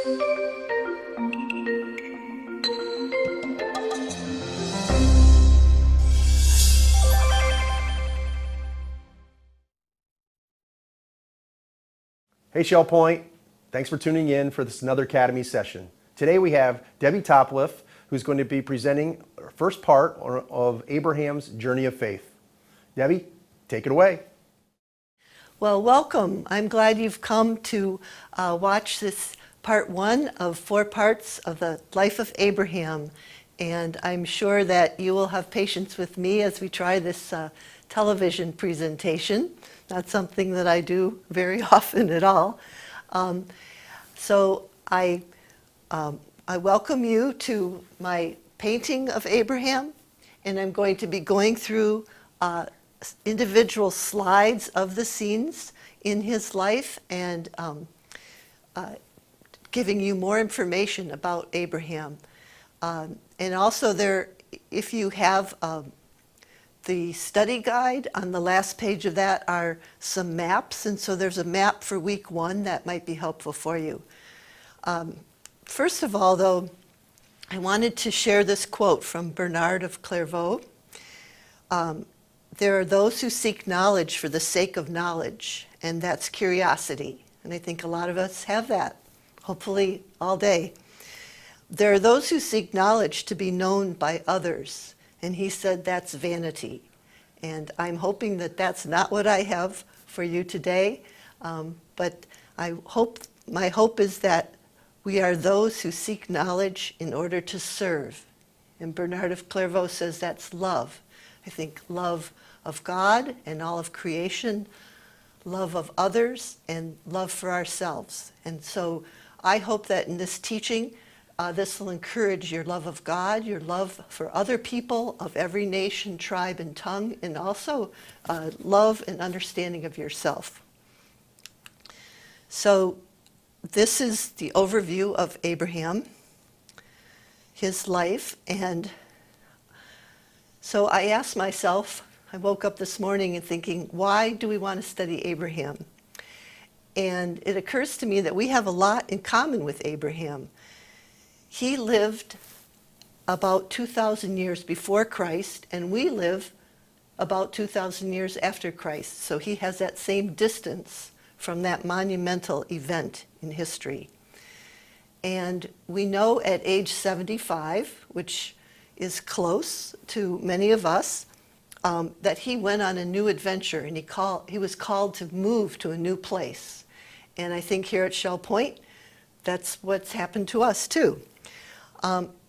Hey Shell Point, thanks for tuning in for this another Academy session. Today we have Debby Topliff, who's going to be presenting our first part of Abraham's journey of faith. Debby, take it away. Well, welcome. I'm glad you've come to watch this part one of 4 parts of the life of Abraham. And I'm sure that you will have patience with me as we try this television presentation. Not something that I do very often at all. So I welcome you to my painting of Abraham, and I'm going to be going through individual slides of the scenes in his life and giving you more information about Abraham. And also there, if you have the study guide, on the last page of that are some maps, and so there's a map for week 1 that might be helpful for you. First of all, though, I wanted to share this quote from Bernard of Clairvaux. There are those who seek knowledge for the sake of knowledge, and that's curiosity. And I think a lot of us have that, hopefully all day. There are those who seek knowledge to be known by others. And he said that's vanity. And I'm hoping that that's not what I have for you today. But my hope is that we are those who seek knowledge in order to serve. And Bernard of Clairvaux says that's love. I think love of God and all of creation, love of others, and love for ourselves. And so I hope that in this teaching, this will encourage your love of God, your love for other people of every nation, tribe, and tongue, and also love and understanding of yourself. So this is the overview of Abraham, his life. And so I asked myself, I woke up this morning and thinking, why do we want to study Abraham? And it occurs to me that we have a lot in common with Abraham. He lived about 2,000 years before Christ, and we live about 2,000 years after Christ. So he has that same distance from that monumental event in history. And we know at age 75, which is close to many of us, that he went on a new adventure, and he was called to move to a new place. And I think here at Shell Point, that's what's happened to us too.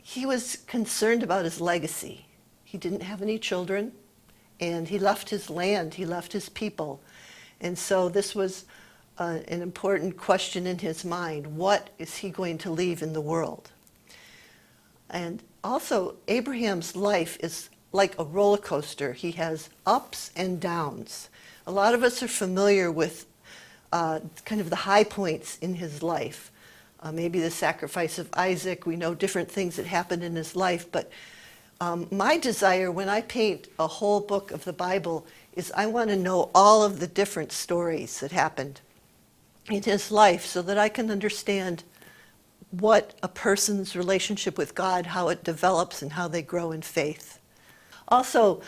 He was concerned about his legacy. He didn't have any children, and he left his land, he left his people. And so this was an important question in his mind. What is he going to leave in the world? And also, Abraham's life is like a roller coaster. He has ups and downs. A lot of us are familiar with kind of the high points in his life. Maybe the sacrifice of Isaac. We know different things that happened in his life. But my desire when I paint a whole book of the Bible is I want to know all of the different stories that happened in his life so that I can understand what a person's relationship with God, how it develops and how they grow in faith. Also,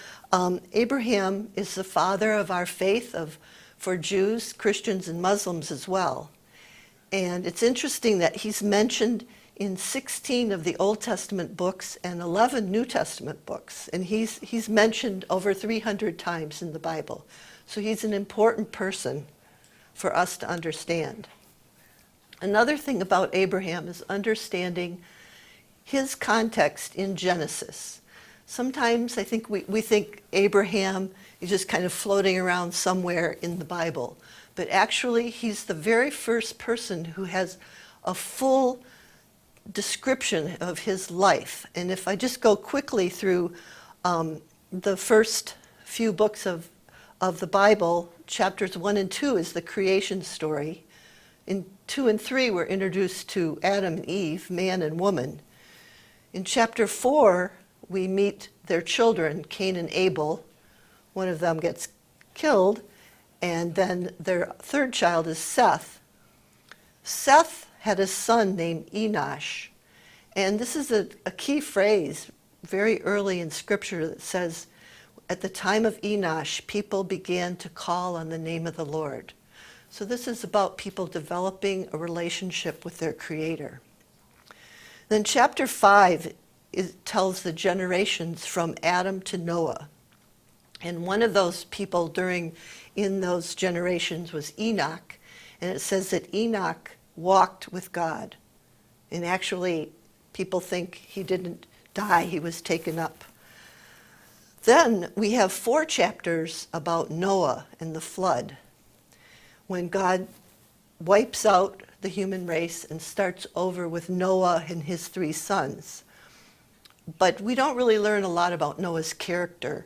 Abraham is the father of our faith for Jews, Christians, and Muslims as well. And it's interesting that he's mentioned in 16 of the Old Testament books and 11 New Testament books. And he's mentioned over 300 times in the Bible. So he's an important person for us to understand. Another thing about Abraham is understanding his context in Genesis. Sometimes I think we think Abraham is just kind of floating around somewhere in the Bible. But actually, he's the very first person who has a full description of his life. And if I just go quickly through the first few books of the Bible, chapters 1 and 2 is the creation story. In 2 and 3, we're introduced to Adam and Eve, man and woman. In chapter 4, we meet their children, Cain and Abel. One of them gets killed. And then their third child is Seth. Seth had a son named Enosh. And this is a key phrase very early in Scripture that says, at the time of Enosh, people began to call on the name of the Lord. So this is about people developing a relationship with their Creator. Then chapter 5 tells the generations from Adam to Noah. And one of those people in those generations was Enoch. And it says that Enoch walked with God. And actually, people think he didn't die, he was taken up. Then we have 4 chapters about Noah and the flood, when God wipes out the human race and starts over with Noah and his 3 sons. But we don't really learn a lot about Noah's character.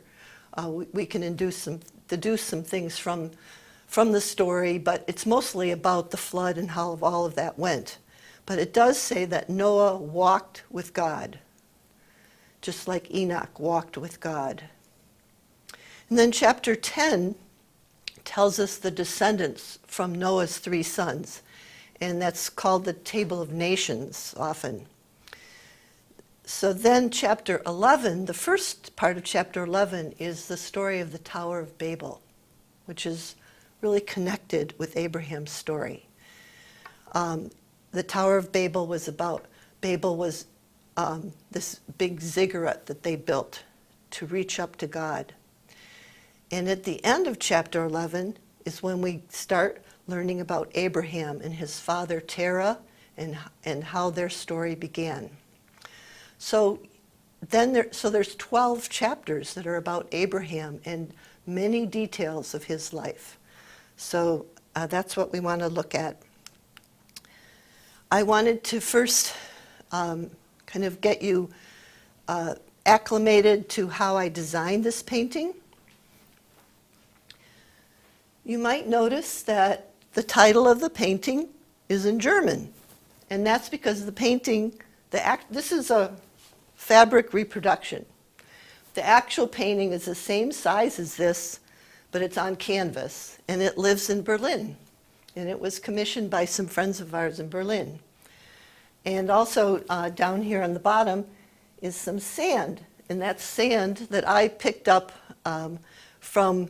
We can deduce some things from the story, but it's mostly about the flood and how all of that went. But it does say that Noah walked with God, just like Enoch walked with God. And then chapter 10 tells us the descendants from Noah's 3 sons, and that's called the Table of Nations often. So then chapter 11, the first part of chapter 11 is the story of the Tower of Babel, which is really connected with Abraham's story. The Tower of Babel was this big ziggurat that they built to reach up to God. And at the end of chapter 11 is when we start learning about Abraham and his father Terah and how their story began. So there's 12 chapters that are about Abraham and many details of his life. So that's what we want to look at. I wanted to first kind of get you acclimated to how I designed this painting. You might notice that the title of the painting is in German, and that's because the painting, this is a fabric reproduction. The actual painting is the same size as this, but it's on canvas, and it lives in Berlin. And it was commissioned by some friends of ours in Berlin. And also down here on the bottom is some sand, and that's sand that I picked up from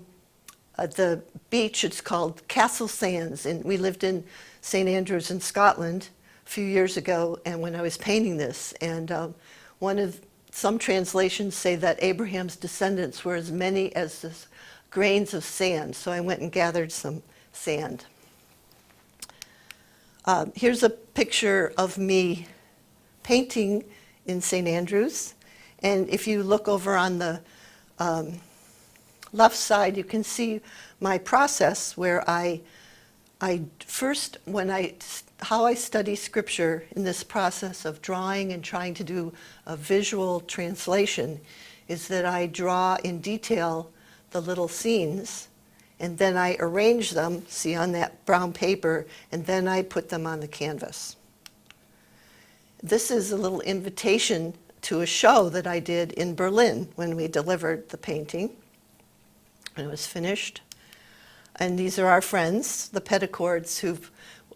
the beach. It's called Castle Sands, and we lived in St. Andrews in Scotland a few years ago, and when I was painting this, and some translations say that Abraham's descendants were as many as the grains of sand, so I went and gathered some sand. Here's a picture of me painting in St. Andrews, and if you look over on the left side, you can see my process where how I study scripture in this process of drawing and trying to do a visual translation is that I draw in detail the little scenes, and then I arrange them, see on that brown paper, and then I put them on the canvas. This is a little invitation to a show that I did in Berlin when we delivered the painting. And it was finished. And these are our friends, the Petticords, who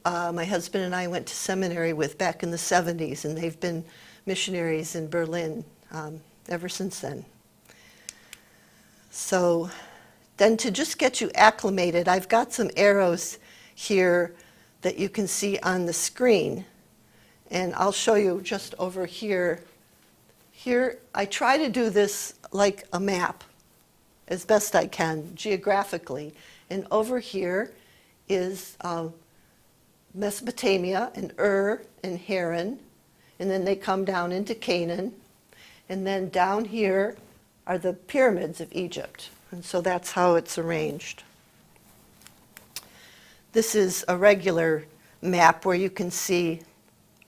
my husband and I went to seminary with back in the 70s, and they've been missionaries in Berlin ever since then. So then to just get you acclimated, I've got some arrows here that you can see on the screen. And I'll show you just over here. Here, I try to do this like a map as best I can, geographically. And over here is Mesopotamia and Ur and Haran. And then they come down into Canaan. And then down here are the pyramids of Egypt. And so that's how it's arranged. This is a regular map where you can see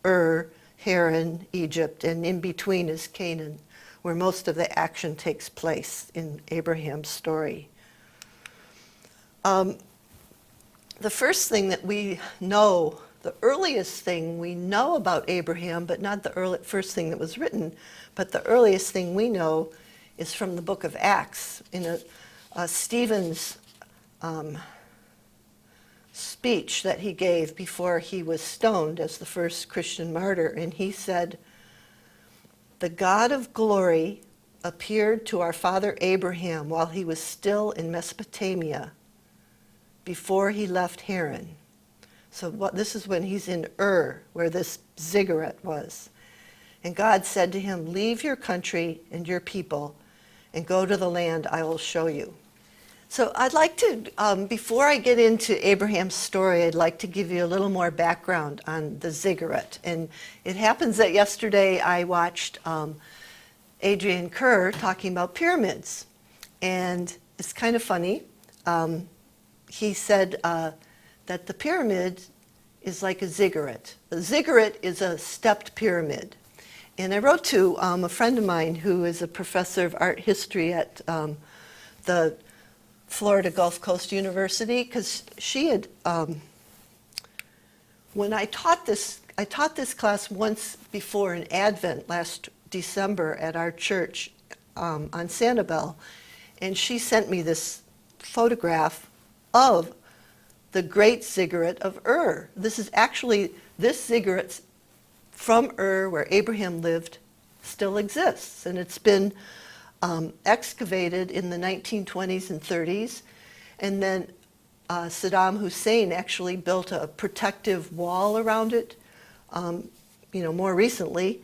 Ur, Haran, Egypt, and in between is Canaan, where most of the action takes place in Abraham's story. The first thing that we know, the earliest thing we know about Abraham, but not the first thing that was written, but the earliest thing we know is from the book of Acts, in Stephen's speech that he gave before he was stoned as the first Christian martyr. And he said, "The God of glory appeared to our father Abraham while he was still in Mesopotamia before he left Haran." So this is when he's in Ur, where this ziggurat was. And God said to him, "Leave your country and your people and go to the land I will show you." So I'd like to, before I get into Abraham's story, I'd like to give you a little more background on the ziggurat. And it happens that yesterday I watched Adrian Kerr talking about pyramids. And it's kind of funny. He said that the pyramid is like a ziggurat. A ziggurat is a stepped pyramid. And I wrote to a friend of mine who is a professor of art history at the Florida Gulf Coast University, because she had, when I taught this class once before in Advent last December at our church on Sanibel, and she sent me this photograph of the great ziggurat of Ur. This is actually, this ziggurat from Ur, where Abraham lived, still exists. And it's been excavated in the 1920s and 30s. And then Saddam Hussein actually built a protective wall around it, more recently.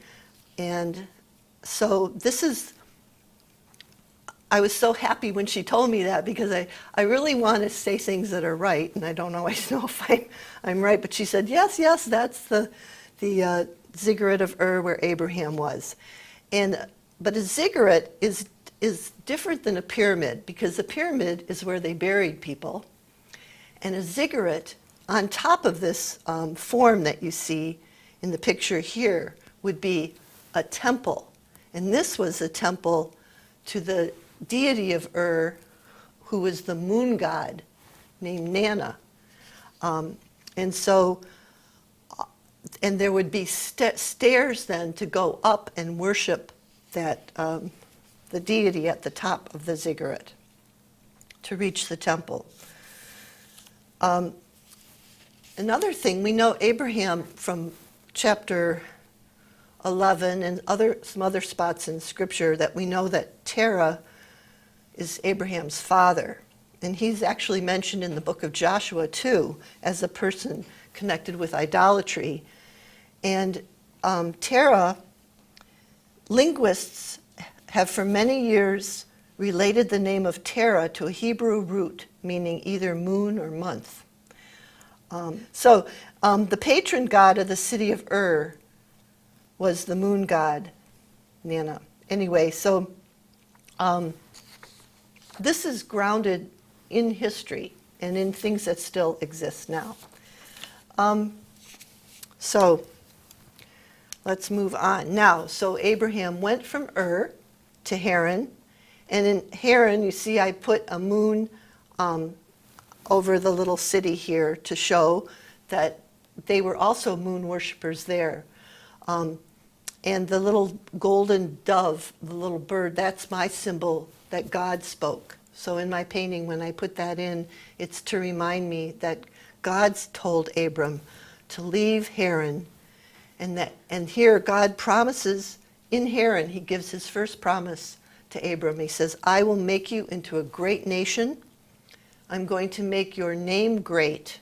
And so this is, I was so happy when she told me that, because I really want to say things that are right, and I don't always know if I'm right. But she said, yes, that's the ziggurat of Ur where Abraham was. But a ziggurat is different than a pyramid, because a pyramid is where they buried people. And a ziggurat, on top of this form that you see in the picture here, would be a temple. And this was a temple to the deity of Ur, who was the moon god named Nana. And there would be stairs then to go up and worship that the deity at the top of the ziggurat to reach the temple. Another thing, we know Abraham from chapter 11 and some other spots in Scripture, that we know that Terah is Abraham's father. And he's actually mentioned in the book of Joshua too as a person connected with idolatry. And Terah, linguists have for many years related the name of Terah to a Hebrew root meaning either moon or month. The patron god of the city of Ur was the moon god, Nana. Anyway, so this is grounded in history and in things that still exist now. So let's move on. Now, so Abraham went from Ur to Haran. And in Haran, you see I put a moon over the little city here to show that they were also moon worshipers there. And the little golden dove, the little bird, that's my symbol that God spoke. So in my painting, when I put that in, it's to remind me that God's told Abram to leave Haran. And here God promises, in Haran, he gives his first promise to Abram. He says, "I will make you into a great nation. I'm going to make your name great.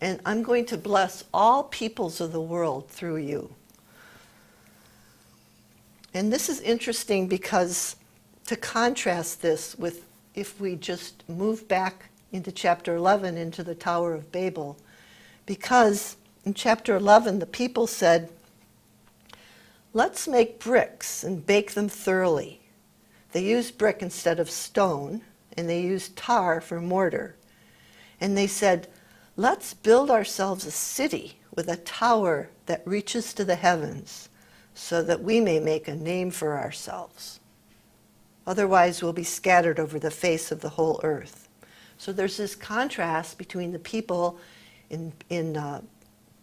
And I'm going to bless all peoples of the world through you." And this is interesting because to contrast this with, if we just move back into chapter 11, into the Tower of Babel, because in chapter 11, the people said, "Let's make bricks and bake them thoroughly." They used brick instead of stone, and they used tar for mortar. And they said, "Let's build ourselves a city with a tower that reaches to the heavens, so that we may make a name for ourselves. Otherwise, we'll be scattered over the face of the whole earth." So there's this contrast between the people in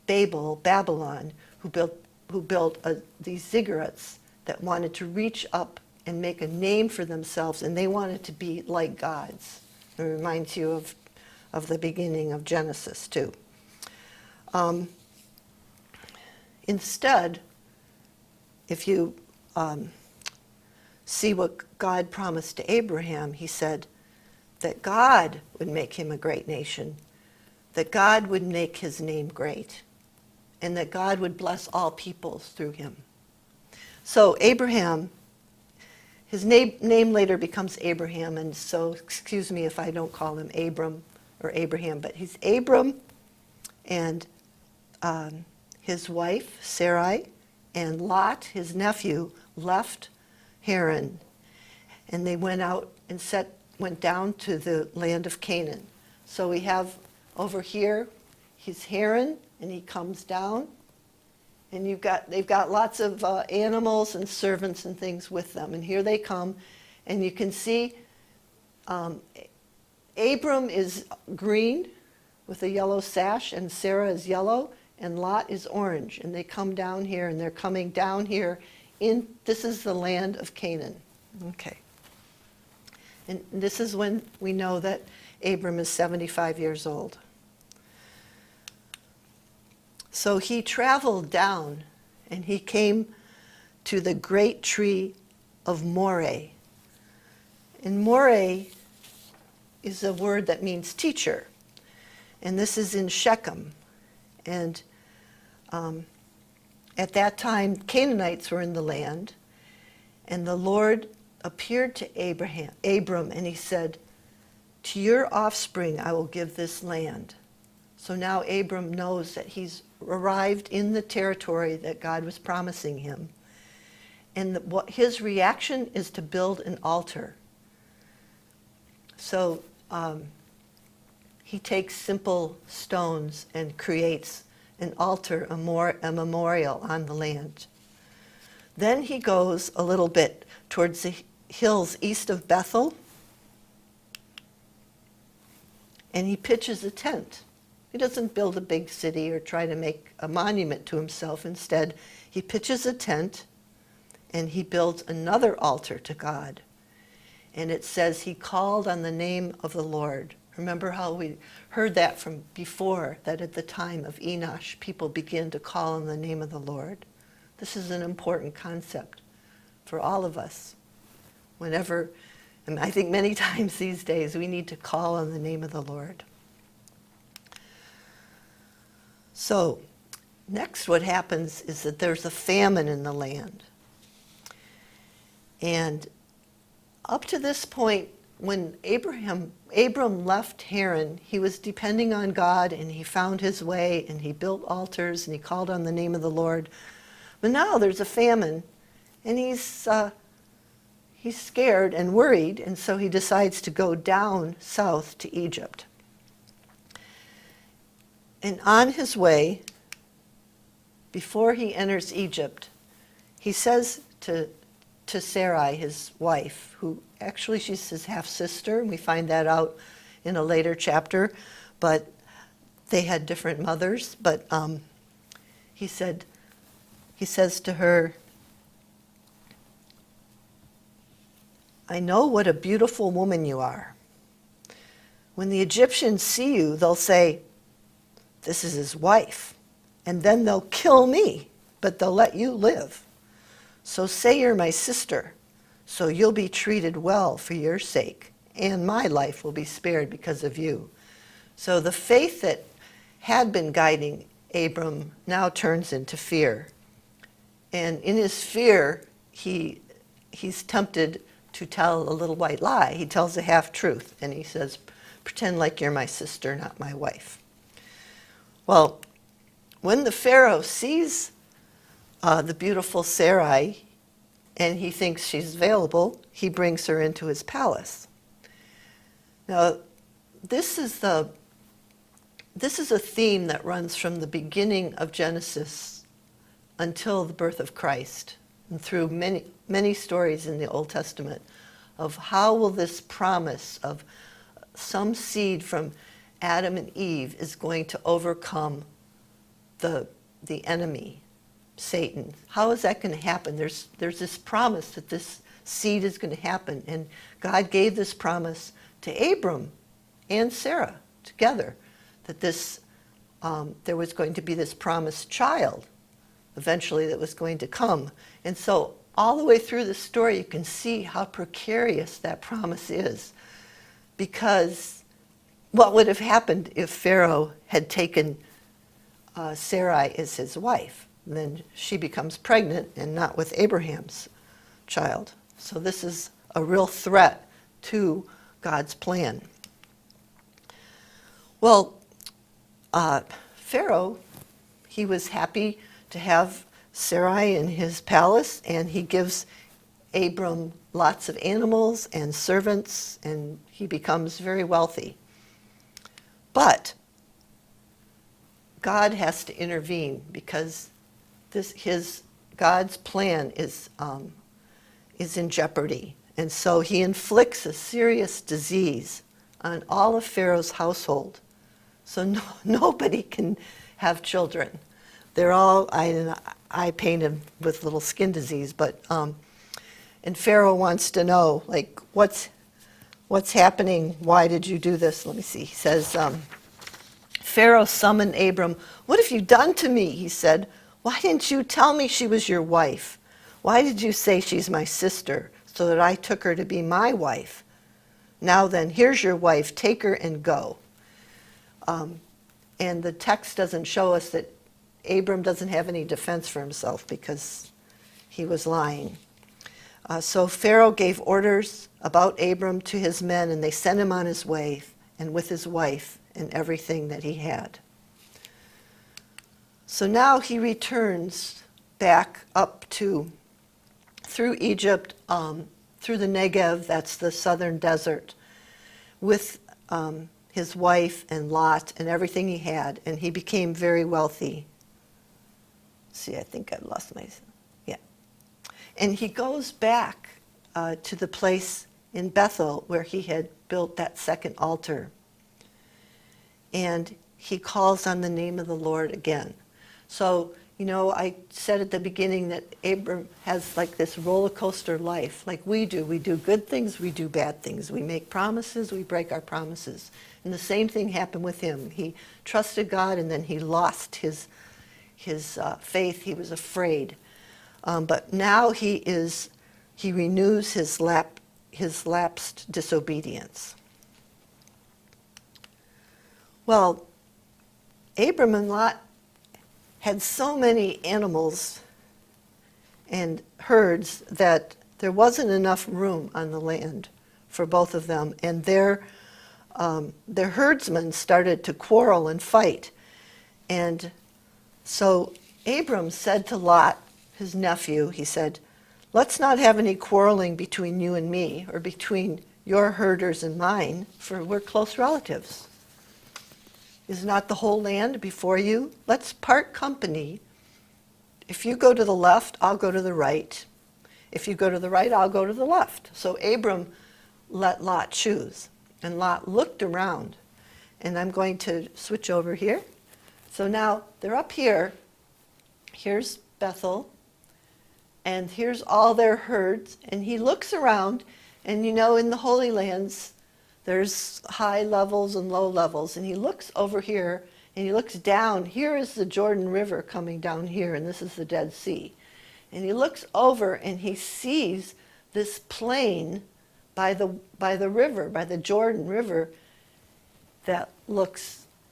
Babylon, who built these ziggurats that wanted to reach up and make a name for themselves, and they wanted to be like gods. It reminds you of the beginning of Genesis, too. Instead, if you see what God promised to Abraham, he said that God would make him a great nation, that God would make his name great, and that God would bless all peoples through him. So Abraham, his name later becomes Abraham, and so excuse me if I don't call him Abram or Abraham, but he's Abram, and his wife, Sarai, and Lot, his nephew, left Haran, and they went out and went down to the land of Canaan. So we have over here, he's Haran, and he comes down, and they've got lots of animals and servants and things with them, and here they come, and you can see Abram is green with a yellow sash, and Sarah is yellow, and Lot is orange, and they come down here, and they're coming down here this is the land of Canaan. Okay. And this is when we know that Abram is 75 years old. So he traveled down, and he came to the great tree of Moreh. And Moreh is a word that means teacher. And this is in Shechem. And at that time, Canaanites were in the land, and the Lord appeared to Abram, and he said, "To your offspring I will give this land." So now Abram knows that he's arrived in the territory that God was promising him. And his reaction is to build an altar. So he takes simple stones and creates an altar, a memorial on the land. Then he goes a little bit towards the hills east of Bethel, and he pitches a tent. He doesn't build a big city or try to make a monument to himself. Instead, he pitches a tent, and he builds another altar to God. And it says he called on the name of the Lord. Remember how we heard that from before, that at the time of Enosh, people begin to call on the name of the Lord. This is an important concept for all of us. Whenever, and I think many times these days, we need to call on the name of the Lord. So, next what happens is that there's a famine in the land. And up to this point, when Abram left Haran, he was depending on God, and he found his way, and he built altars, and he called on the name of the Lord. But now there's a famine, and he's scared and worried, and so he decides to go down south to Egypt. And on his way, before he enters Egypt, he says to Sarai, his wife, who actually she's his half-sister, and we find that out in a later chapter, but they had different mothers. But he says to her, "I know what a beautiful woman you are. When the Egyptians see you, they'll say, 'This is his wife,' and then they'll kill me, but they'll let you live. So say you're my sister, so you'll be treated well for your sake, and my life will be spared because of you." So the faith that had been guiding Abram now turns into fear. And in his fear, he's tempted to tell a little white lie. He tells a half-truth, and he says, "Pretend like you're my sister, not my wife." Well, when the Pharaoh sees the beautiful Sarai, and he thinks she's available, he brings her into his palace. Now, this is a theme that runs from the beginning of Genesis until the birth of Christ, and through many, many stories in the Old Testament of how will this promise of some seed from Adam and Eve is going to overcome the enemy, Satan. How is that going to happen? There's this promise that this seed is going to happen, and God gave this promise to Abram and Sarah. together, that there was going to be this promised child eventually that was going to come. And so all the way through the story, you can see how precarious that promise is. Because what would have happened if Pharaoh had taken Sarai as his wife? And then she becomes pregnant and not with Abraham's child. So this is a real threat to God's plan. Well, Pharaoh, he was happy to have Sarai in his palace, and he gives Abram lots of animals and servants, and he becomes very wealthy. But God has to intervene because God's plan is in jeopardy. And so he inflicts a serious disease on all of Pharaoh's household. So nobody can have children. They're all, I paint them with little skin disease, but, and Pharaoh wants to know, like, what's happening? Why did you do this? Let me see. He says, Pharaoh summoned Abram. What have you done to me? He said. Why didn't you tell me she was your wife? Why did you say she's my sister so that I took her to be my wife? Now then, here's your wife. Take her and go. And the text doesn't show us that Abram doesn't have any defense for himself because he was lying. So Pharaoh gave orders about Abram to his men, and they sent him on his way, and with his wife and everything that he had. So now he returns back up through Egypt, through the Negev, that's the southern desert, with his wife and Lot and everything he had, and he became very wealthy. See, I think I lost my, yeah. And he goes back to the place in Bethel where he had built that second altar. And he calls on the name of the Lord again. So, you know, I said at the beginning that Abram has like this roller coaster life, like we do. We do good things, we do bad things. We make promises, we break our promises. And the same thing happened with him. He trusted God, and then he lost his faith. He was afraid. But now he renews his lapsed disobedience. Well, Abram and Lot had so many animals and herds that there wasn't enough room on the land for both of them, and their herdsmen started to quarrel and fight. And so Abram said to Lot, his nephew, he said, let's not have any quarreling between you and me, or between your herders and mine, for we're close relatives. Is not the whole land before you? Let's part company. If you go to the left, I'll go to the right. If you go to the right, I'll go to the left. So Abram let Lot choose. And Lot looked around. And I'm going to switch over here. So now they're up here. Here's Bethel. And here's all their herds. And he looks around. And you know, in the Holy Lands, there's high levels and low levels. And he looks over here, and he looks down. Here is the Jordan River coming down here, and this is the Dead Sea. And he looks over, and he sees this plain by the river, by the Jordan River, that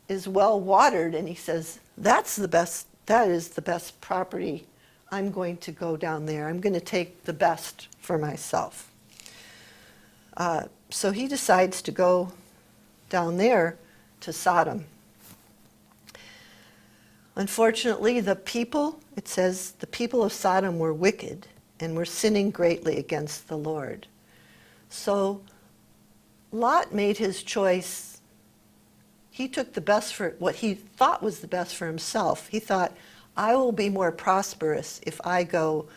is well watered. And he says, that is the best property. I'm going to go down there. I'm going to take the best for myself. So he decides to go down there to Sodom. Unfortunately, it says, the people of Sodom were wicked and were sinning greatly against the Lord. So Lot made his choice. He took the best for what he thought was the best for himself. He thought, I will be more prosperous if I go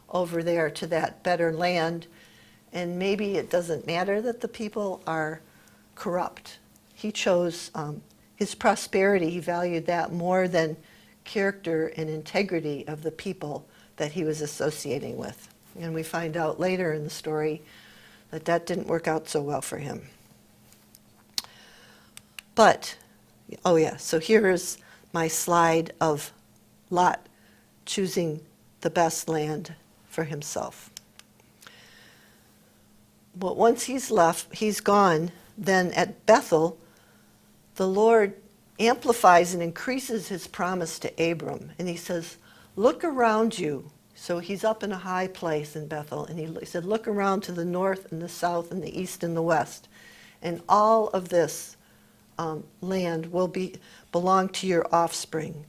over there to that better land. And maybe it doesn't matter that the people are corrupt. He chose his prosperity. He valued that more than character and integrity of the people that he was associating with. And we find out later in the story that didn't work out so well for him. But, oh yeah, so here is my slide of Lot choosing the best land for himself. But once he's gone, then at Bethel, the Lord amplifies and increases his promise to Abram. And he says, look around you. So he's up in a high place in Bethel. And he said, look around to the north and the south and the east and the west. And all of this land will belong to your offspring.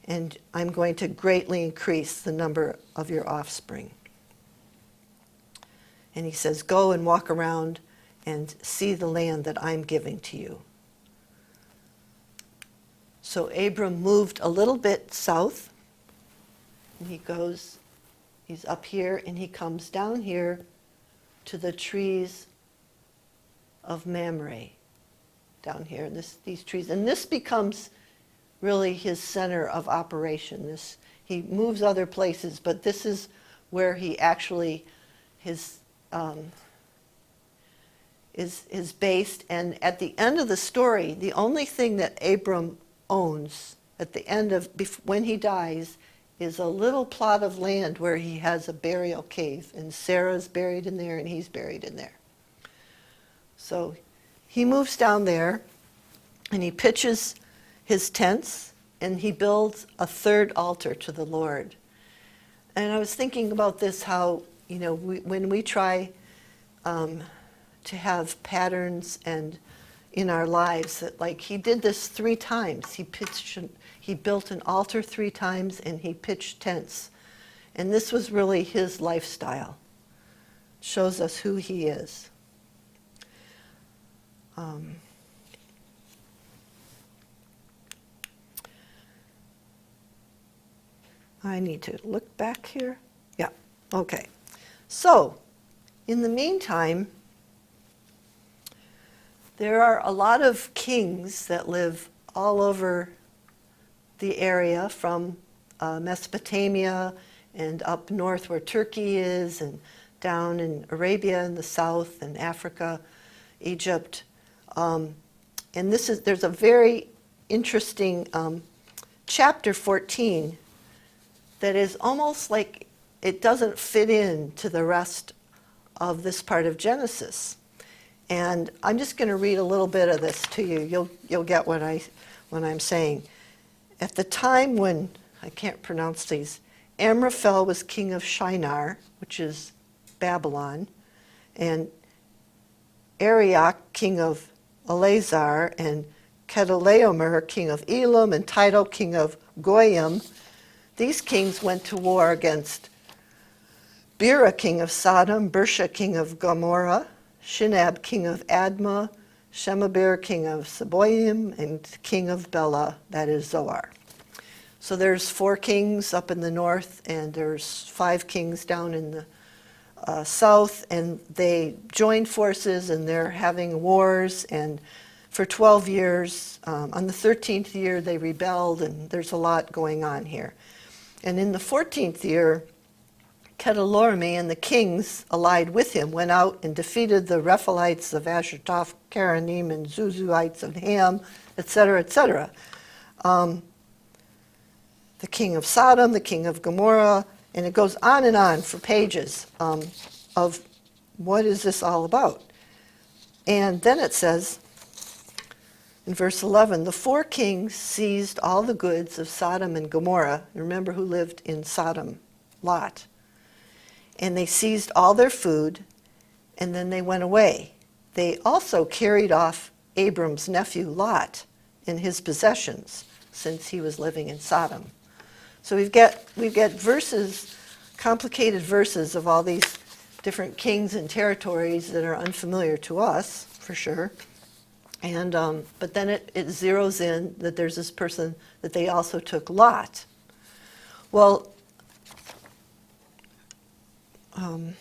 And I'm going to greatly increase the number of your offspring. And he says, go and walk around and see the land that I'm giving to you. So Abram moved a little bit south. And he's up here, and he comes down here to the trees of Mamre. Down here, these trees. And this becomes really his center of operation. He moves other places, but this is where he actually is based. And at the end of the story, the only thing that Abram owns at the end of when he dies is a little plot of land where he has a burial cave, and Sarah's buried in there and he's buried in there. So he moves down there and he pitches his tents and he builds a third altar to the Lord. And I was thinking about this, how, when we try to have patterns and in our lives, that like he did this 3 times. He built an altar 3 times and he pitched tents. And this was really his lifestyle. Shows us who he is. I need to look back here. Yeah, okay. So, in the meantime, there are a lot of kings that live all over the area, from Mesopotamia and up north where Turkey is, and down in Arabia in the south, and Africa, Egypt. And there's a very interesting chapter 14 that is almost like it doesn't fit in to the rest of this part of Genesis. And I'm just going to read a little bit of this to you. You'll get what I'm saying. At the time when, I can't pronounce these, Amraphel was king of Shinar, which is Babylon, and Arioch, king of Eleazar, and Chedorlaomer, king of Elam, and Tidal, king of Goyim. These kings went to war against Bera, king of Sodom, Bersha, king of Gomorrah, Shinab, king of Admah, Shemabir, king of Seboim, and king of Bela, that is Zoar. So there's 4 kings up in the north, and there's 5 kings down in the south, and they joined forces, and they're having wars, and for 12 years, on the 13th year, they rebelled, and there's a lot going on here. And in the 14th year, Chedorlaomer and the kings allied with him went out and defeated the Rephaites of Ashertoth, Karanim, and Zuzites of Ham, etc., etc. The king of Sodom, the king of Gomorrah, and it goes on for pages of what is this all about. And then it says, in verse 11, the 4 kings seized all the goods of Sodom and Gomorrah. Remember who lived in Sodom? Lot. And they seized all their food, and then they went away. They also carried off Abram's nephew Lot and his possessions, since he was living in Sodom. So we've got verses, complicated verses of all these different kings and territories that are unfamiliar to us, for sure. And but then it zeroes in that there's this person that they also took Lot. Well, and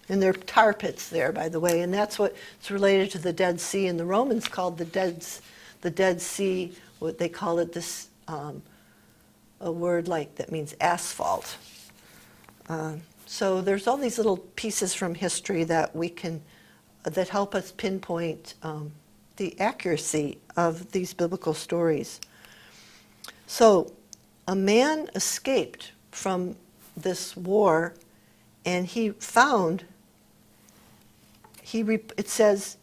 there are tar pits there, by the way, and that's what's related to the Dead Sea. And the Romans called the Dead Sea, what they call it, this a word like that means asphalt. So there's all these little pieces from history that we can that help us pinpoint the accuracy of these biblical stories. So, a man escaped from this war, and he found, it says,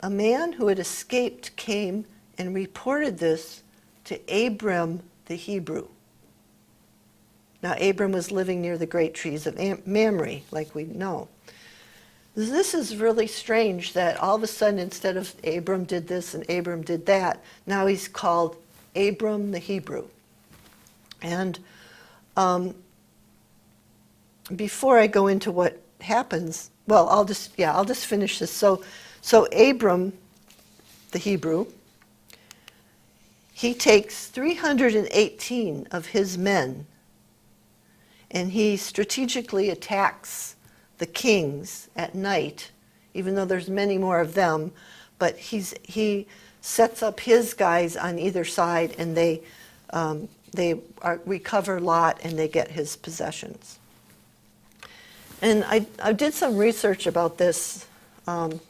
a man who had escaped came and reported this to Abram the Hebrew. Now, Abram was living near the great trees of Mamre, like we know. This is really strange that all of a sudden, instead of Abram did this and Abram did that, now he's called Abram the Hebrew. And before I go into what happens, well, I'll just finish this. So Abram the Hebrew, he takes 318 of his men, and he strategically attacks the kings at night, even though there's many more of them, but he sets up his guys on either side, and they recover Lot, and they get his possessions. And I did some research about this from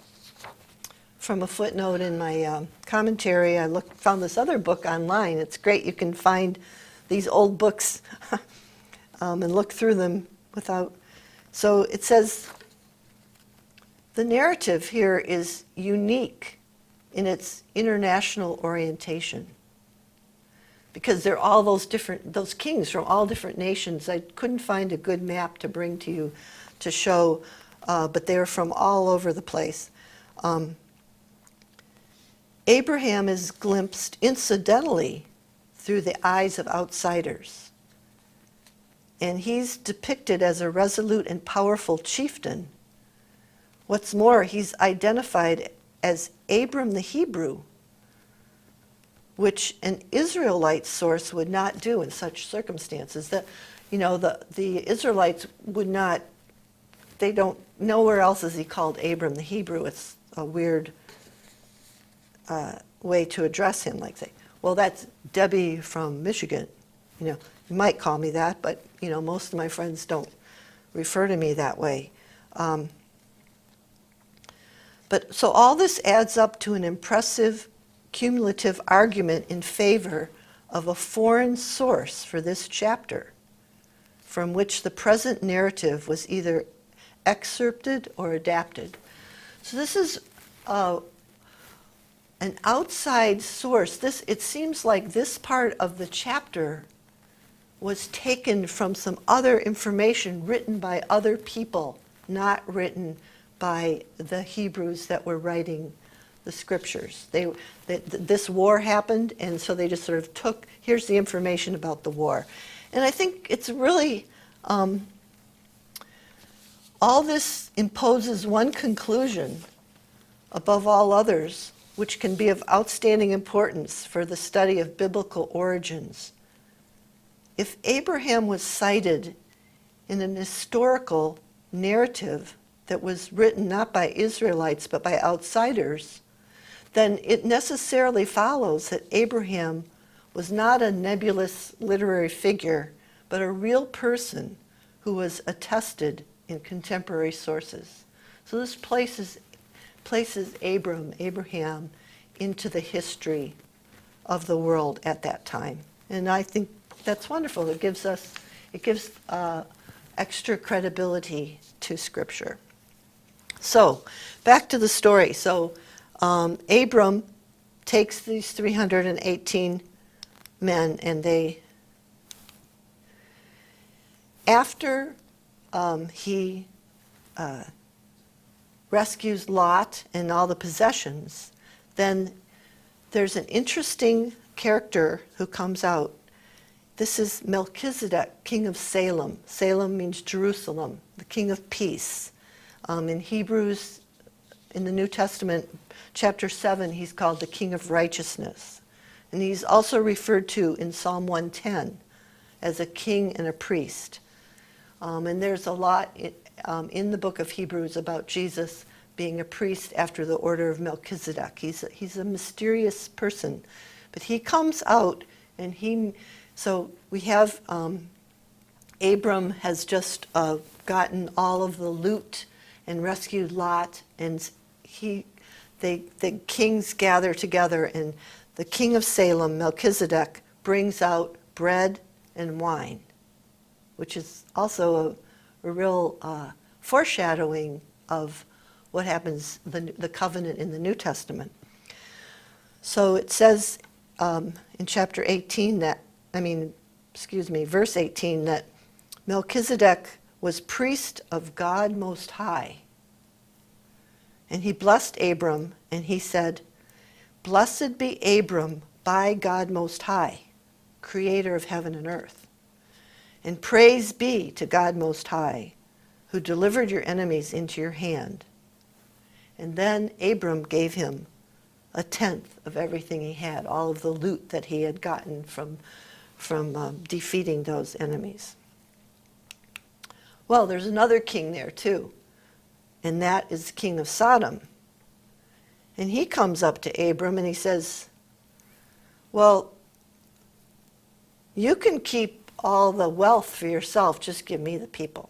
a footnote in my commentary. I found this other book online. It's great. You can find these old books and look through them without. So it says the narrative here is unique in its international orientation, because they're all those kings from all different nations. I couldn't find a good map to bring to you to show, but they're from all over the place. Abraham is glimpsed incidentally through the eyes of outsiders. And he's depicted as a resolute and powerful chieftain. What's more, he's identified as Abram the Hebrew, which an Israelite source would not do in such circumstances. The Israelites would not, they don't, nowhere else is he called Abram the Hebrew. It's a weird way to address him, like say, well, that's Debbie from Michigan. You might call me that, but most of my friends don't refer to me that way. But so all this adds up to an impressive cumulative argument in favor of a foreign source for this chapter, from which the present narrative was either excerpted or adapted. So this is an outside source. It seems like this part of the chapter was taken from some other information written by other people, not written by the Hebrews that were writing the scriptures. This war happened, and so they just sort of took, here's the information about the war. And I think it's really, all this imposes one conclusion above all others, which can be of outstanding importance for the study of biblical origins. If Abraham was cited in an historical narrative that was written not by Israelites but by outsiders, then it necessarily follows that Abraham was not a nebulous literary figure, but a real person who was attested in contemporary sources. So this places Abraham into the history of the world at that time. And I think that's wonderful. It gives extra credibility to Scripture. So, back to the story. So, Abram takes these 318 men, and after he rescues Lot and all the possessions, then there's an interesting character who comes out. This is Melchizedek, king of Salem. Salem means Jerusalem, the king of peace. In Hebrews, in the New Testament, chapter 7, he's called the king of righteousness. And he's also referred to in Psalm 110 as a king and a priest. And there's a lot in the book of Hebrews about Jesus being a priest after the order of Melchizedek. He's a mysterious person. But he comes out, and so we have Abram has just gotten all of the loot and rescued Lot, and the kings gather together, and the king of Salem, Melchizedek, brings out bread and wine, which is also a real foreshadowing of what happens, the covenant in the New Testament. So it says in chapter 18 verse 18, that Melchizedek was priest of God Most High. And he blessed Abram, and he said, "Blessed be Abram by God Most High, creator of heaven and earth. And praise be to God Most High, who delivered your enemies into your hand." And then Abram gave him a tenth of everything he had, all of the loot that he had gotten from defeating those enemies. Well, there's another king there too, and that is the king of Sodom. And he comes up to Abram and he says, "Well, you can keep all the wealth for yourself, just give me the people."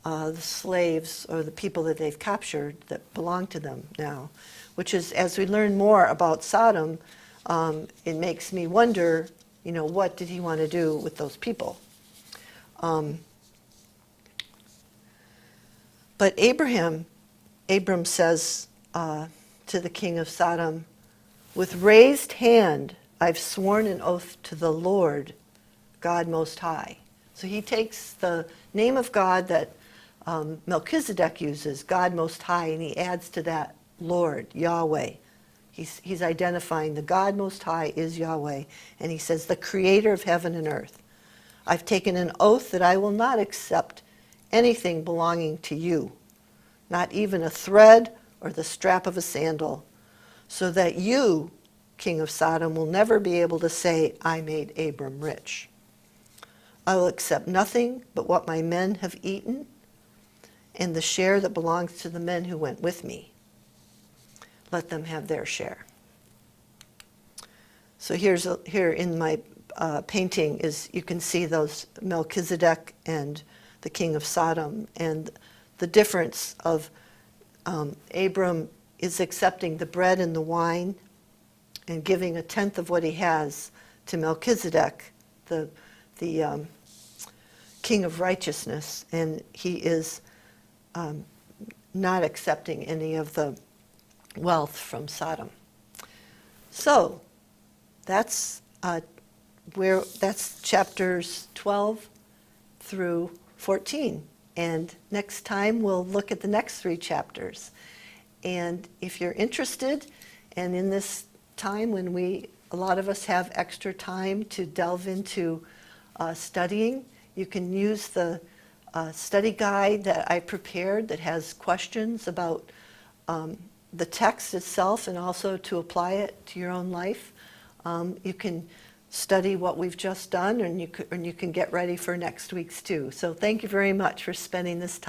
The slaves, or the people that they've captured that belong to them now, which is, as we learn more about Sodom, it makes me wonder, what did he want to do with those people? But Abram says to the king of Sodom, "With raised hand I've sworn an oath to the Lord, God Most High." So he takes the name of God that Melchizedek uses, God Most High, and he adds to that Lord, Yahweh. He's identifying the God Most High is Yahweh, and he says, "The creator of heaven and earth. I've taken an oath that I will not accept anything belonging to you, not even a thread or the strap of a sandal, so that you, king of Sodom, will never be able to say, 'I made Abram rich.' I will accept nothing but what my men have eaten and the share that belongs to the men who went with me. Let them have their share." So here in my painting is, you can see those Melchizedek and the king of Sodom, and the difference of Abram is accepting the bread and the wine and giving a tenth of what he has to Melchizedek, the king of righteousness, and he is not accepting any of the wealth from Sodom. So that's chapters 12 through 14. And next time we'll look at the next 3 chapters. And if you're interested, and in this time when a lot of us have extra time to delve into studying, you can use the study guide that I prepared that has questions about the text itself, and also to apply it to your own life. You can study what we've just done, and you can get ready for next week's too. So thank you very much for spending this time.